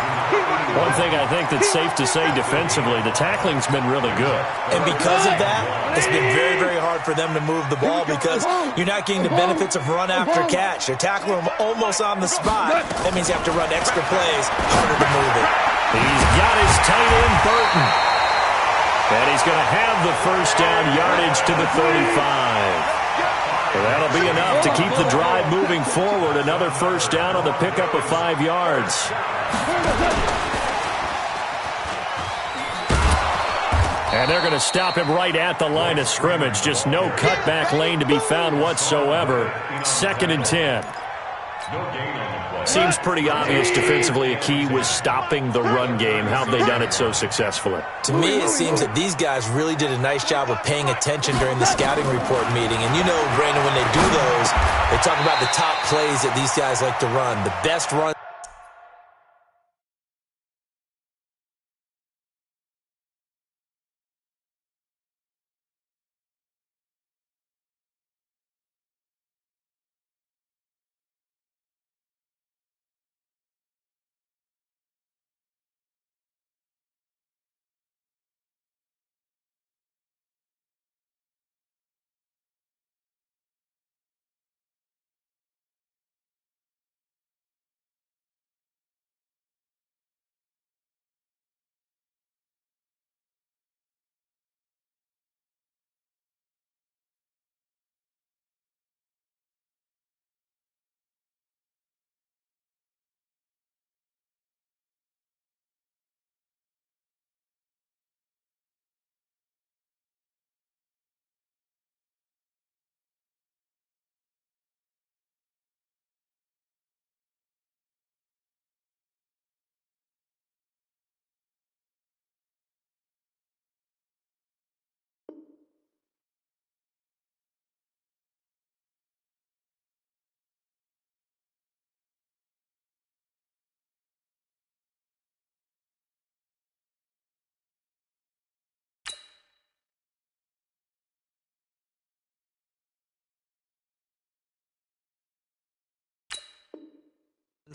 One thing I think that's safe to say defensively, the tackling's been really good. And because of that, it's been very, very hard for them to move the ball because you're not getting the benefits of run after catch. They're tackling them almost on the spot. That means you have to run extra plays, harder to move it. He's got his tight end, Burton. And he's going to have the first down yardage to the 35. That'll be enough to keep the drive moving forward. Another first down on the pickup of 5 yards. And they're going to stop him right at the line of scrimmage. Just no cutback lane to be found whatsoever. 2nd and 10. Seems pretty obvious defensively a key was stopping the run game. How have they done it so successfully? To me, it seems that these guys really did a nice job of paying attention during the scouting report meeting. And you know, Brandon, when they do those, they talk about the top plays that these guys like to run, the best run.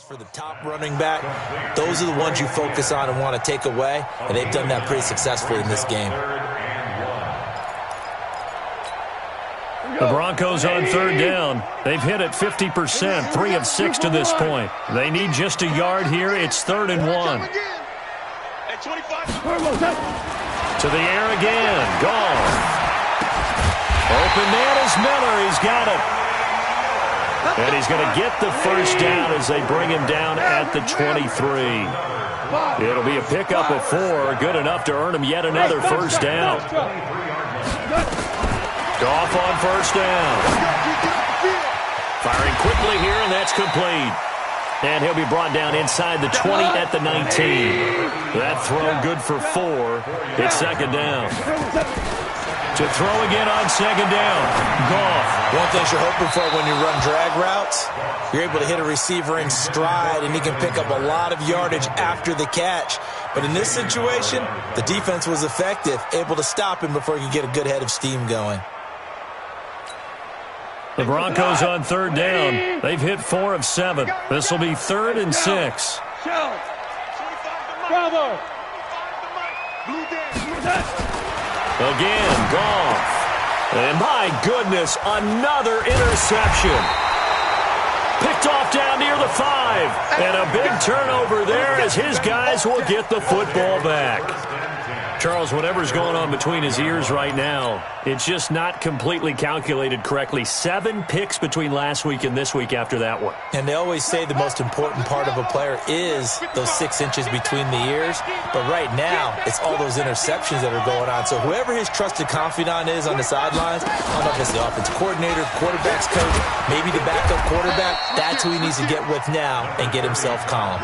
For the top running back, those are the ones you focus on and want to take away, and they've done that pretty successfully in this game. The Broncos on 3rd down. They've hit it 50%, 3 of 6 to this point. They need just a yard here. It's 3rd and 1. To the air again. Gone. Open man is Miller. He's got it. And he's going to get the first down as they bring him down at the 23. It'll be a pickup of 4, good enough to earn him yet another first down. Goff on first down. Firing quickly here, and that's complete. And he'll be brought down inside the 20 at the 19. That throw good for 4. It's 2nd down. To throw again on 2nd down. Goff. One thing you're hoping for when you run drag routes, you're able to hit a receiver in stride, and he can pick up a lot of yardage after the catch. But in this situation, the defense was effective, able to stop him before he could get a good head of steam going. The Broncos on 3rd down. They've hit 4 of 7. This will be 3rd and 6. Bravo. Again, Goff. And my goodness, another interception. Picked Picked off down near the 5. And a big turnover there as his guys will get the football back. Charles, whatever's going on between his ears right now, it's just not completely calculated correctly. 7 picks between last week and this week after that one. And they always say the most important part of a player is those 6 inches between the ears. But right now, it's all those interceptions that are going on. So whoever his trusted confidant is on the sidelines, I don't know if it's the offensive coordinator, quarterback's coach, maybe the backup quarterback, that's who he needs to get with now and get himself calm.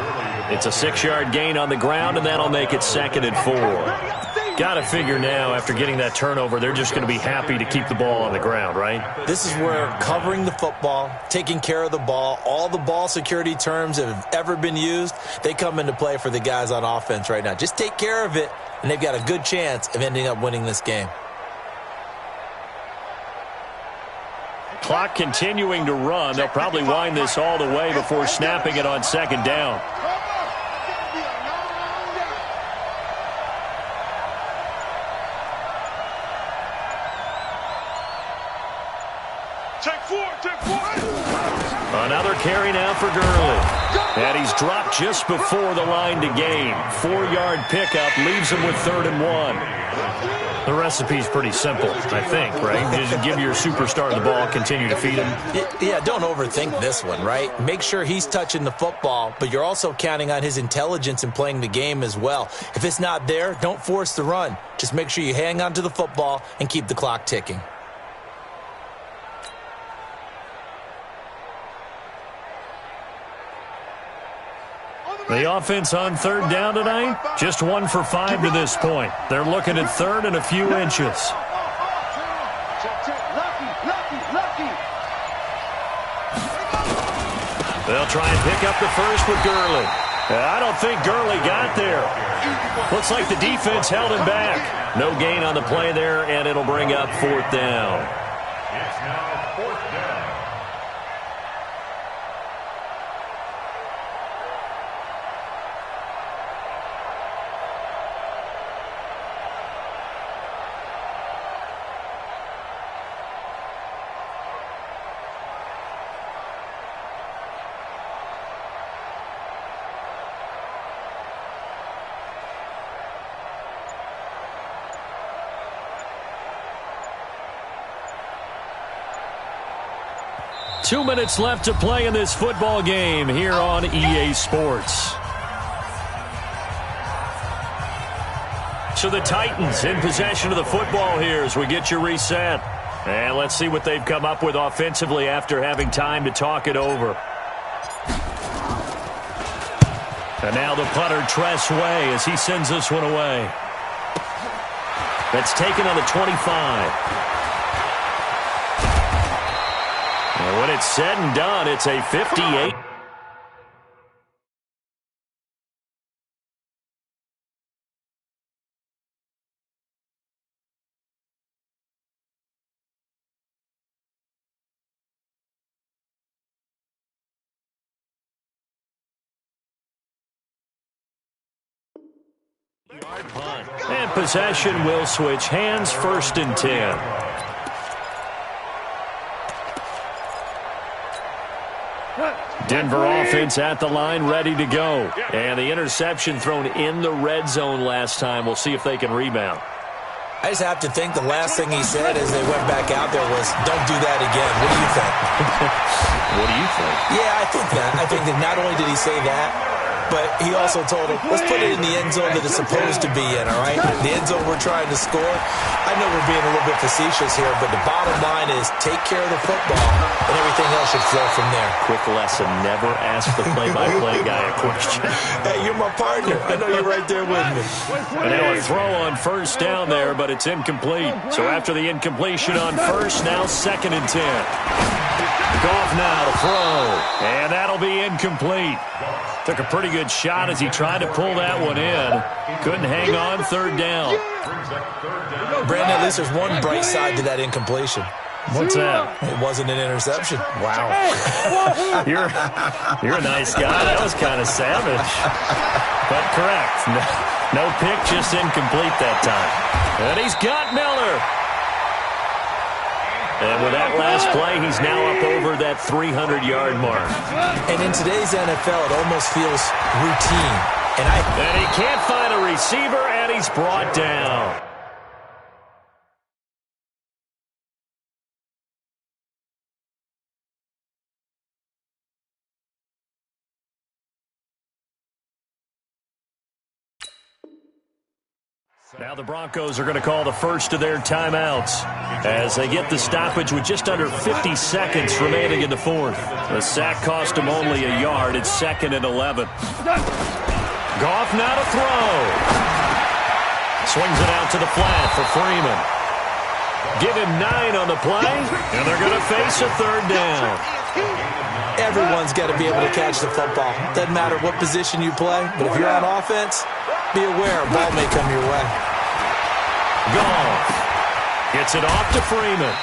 It's a 6-yard gain on the ground, and that'll make it 2nd and 4. Got to figure now, after getting that turnover, they're just going to be happy to keep the ball on the ground, right? This is where covering the football, taking care of the ball, all the ball security terms that have ever been used, they come into play for the guys on offense right now. Just take care of it, and they've got a good chance of ending up winning this game. Clock continuing to run. They'll probably wind this all the way before snapping it on 2nd down. Another carry now for Gurley. And he's dropped just before the line to gain. 4-yard pickup leaves him with 3rd and 1. The recipe's pretty simple, I think, right? Just give your superstar the ball, continue to feed him. Yeah, don't overthink this one, right? Make sure he's touching the football, but you're also counting on his intelligence in playing the game as well. If it's not there, don't force the run. Just make sure you hang on to the football and keep the clock ticking. The offense on 3rd down tonight, just 1 for 5 to this point. They're looking at 3rd and a few inches. They'll try and pick up the first with Gurley. I don't think Gurley got there. Looks like the defense held him back. No gain on the play there, and it'll bring up 4th down. It's now 4th down. Two minutes left to play in this football game here on EA Sports. So the Titans in possession of the football here as we get you reset. And let's see what they've come up with offensively after having time to talk it over. And now the punter, Tress Way, as he sends this one away. That's taken on the 25. And when it's said and done, it's a 58. And possession will switch hands, 1st and 10. Denver offense at the line, ready to go. And the interception thrown in the red zone last time. We'll see if they can rebound. I just have to think the last thing he said as they went back out there was, don't do that again. What do you think? What do you think? Yeah, I think that. I think that not only did he say that, but he also told him, let's put it in the end zone that it's supposed to be in, all right? The end zone we're trying to score. I know we're being a little bit facetious here, but the bottom line is take care of the football, and everything else should flow from there. Quick lesson, never ask the play-by-play guy a question. Hey, you're my partner. I know you're right there with me. And now a throw on 1st down there, but it's incomplete. So after the incompletion on 1st, now 2nd and 10. Goff now to throw, and that'll be incomplete. Took a pretty good shot as he tried to pull that one in. Couldn't hang on, 3rd down. Brandon, at least there's one bright side to that incompletion. What's that? It wasn't an interception. Wow. You're a nice guy. That was kind of savage. But correct. No pick, just incomplete that time. And he's got Miller. And with that last play, he's now up over that 300-yard mark. And in today's NFL, it almost feels routine. And he can't find a receiver, and he's brought down. Now the Broncos are going to call the first of their timeouts as they get the stoppage with just under 50 seconds remaining in the fourth. The sack cost them only a yard. It's 2nd and 11. Goff now to throw. Swings it out to the flat for Freeman. Give him 9 on the play, and they're going to face a 3rd down. Everyone's got to be able to catch the football. Doesn't matter what position you play, but if you're on offense, be aware a ball may come your way. Goff gets it off to Freeman.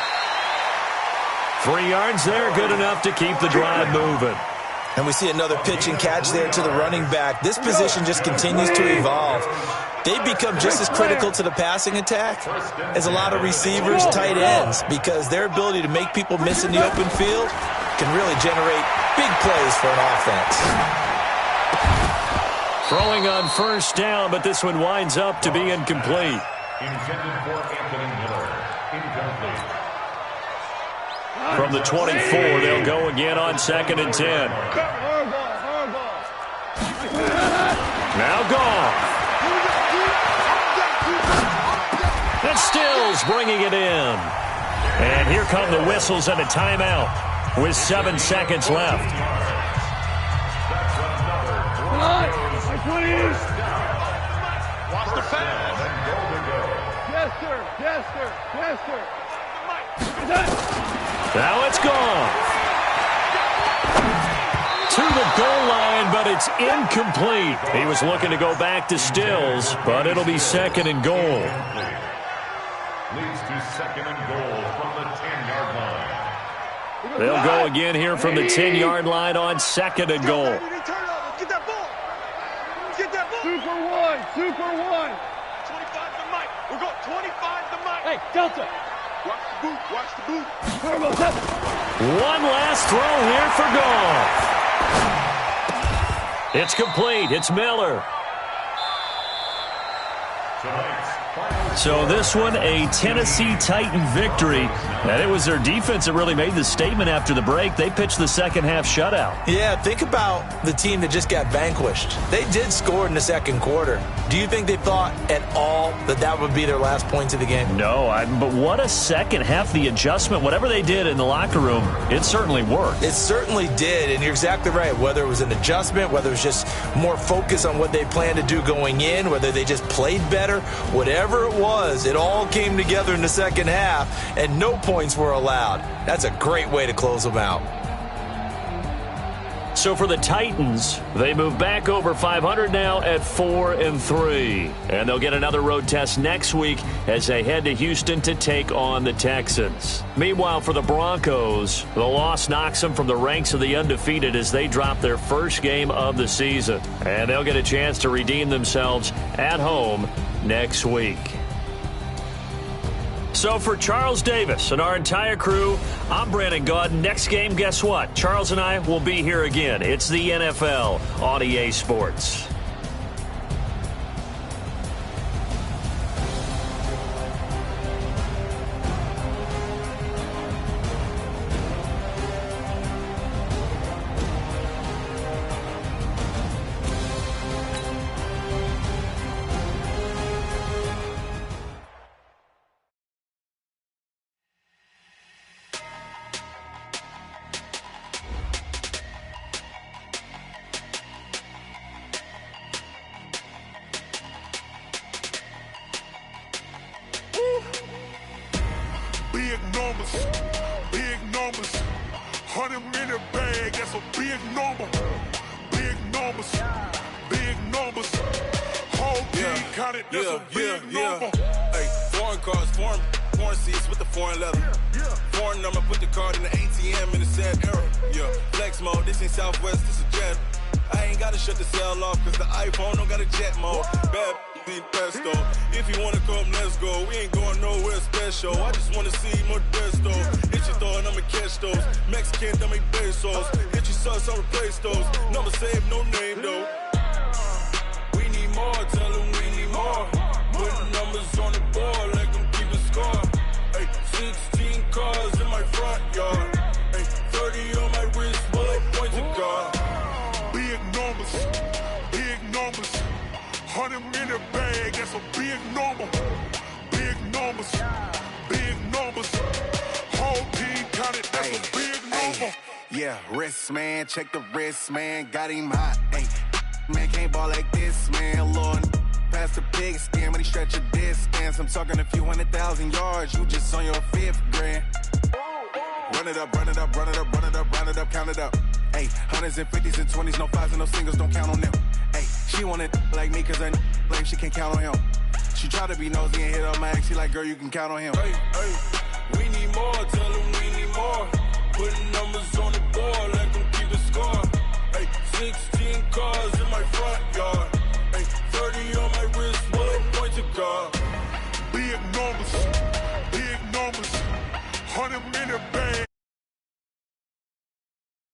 3 yards there, good enough to keep the drive moving. And we see another pitch and catch there to the running back. This position just continues to evolve. They've become just as critical to the passing attack as a lot of receivers, tight ends, because their ability to make people miss in the open field can really generate big plays for an offense. Throwing on 1st down, but this one winds up to be incomplete. Intended for Anthony Miller. Incomplete. From the 24, they'll go again on 2nd and 10. Now Goff. And Stills bringing it in. And here come the whistles and a timeout with 7 seconds left. Watch the pass. Yes, sir. Yes, sir. Yes, sir. Now it's gone. To the goal line, but it's incomplete. He was looking to go back to Stills, but it'll be 2nd and goal. Leads to 2nd and goal from the 10-yard line. They'll go again here from the 10-yard line on 2nd and goal. Get that ball. Get that ball. Super one. 25 to Mike. We're going 25 to Mike. Hey, Delta. Watch the boot. Watch the boot. One last throw here for Goff. It's complete. It's Miller. So this one, a Tennessee Titan victory. And it was their defense that really made the statement after the break. They pitched the second-half shutout. Yeah, think about the team that just got vanquished. They did score in the 2nd quarter. Do you think they thought at all that that would be their last points of the game? No, but what a second half. The adjustment, whatever they did in the locker room, it certainly worked. It certainly did, and you're exactly right. Whether it was an adjustment, whether it was just more focus on what they planned to do going in, whether they just played better, whatever it was, it all came together in the 2nd half, and no points were allowed. That's a great way to close them out. So for the Titans, they move back over 500 now at 4-3. And they'll get another road test next week as they head to Houston to take on the Texans. Meanwhile, for the Broncos, the loss knocks them from the ranks of the undefeated as they drop their first game of the season. And they'll get a chance to redeem themselves at home next week. So for Charles Davis and our entire crew, I'm Brandon Gaudin. Next game, guess what? Charles and I will be here again. It's the NFL on EA Sports. Big numbers, 100 minute bag, that's a big number. Big numbers, whole team counted, that's a big number. Hey, foreign cars, foreign seats with the foreign leather. Foreign number, put the card in the ATM in the sad era. Yeah, flex mode, this ain't Southwest, this is jet. I ain't gotta shut the cell off, cause the iPhone don't got a jet mode. Bad pesto. If you wanna come, let's go. We ain't going nowhere special. I just wanna see Modesto. Hit your throw and I'ma catch those. Mexican, dummy pesos. Hit your sus, I'll replace those. Number save, no name though. We need more, tell them we need more. Putting numbers on the board, let them keep a score. Ay, 16 cars in my front yard. Ay, 30 on my wrist, bullet points of God. Big numbers, big numbers. 100 in the bag, that's a big number. Big numbers, big numbers. Whole team counted, that's a big number. Yeah, wrist man, check the wrist man, got him hot. Ay, man can't ball like this, man. Lord, past the pig skin when he stretch a distance. I'm talking a few 100,000 yards, you just on your 5th grand. Run it up, run it up, run it up, run it up, run it up, count it up. Ay, hundreds and 50s and 20s, no 5s and no singles, don't count on them. Ay, she want it like me cause her lame, she can't count on him. She try to be nosy and hit on my ex, she like, girl, you can count on him. Hey, hey, we need more, tell them we need more. Putting numbers on the board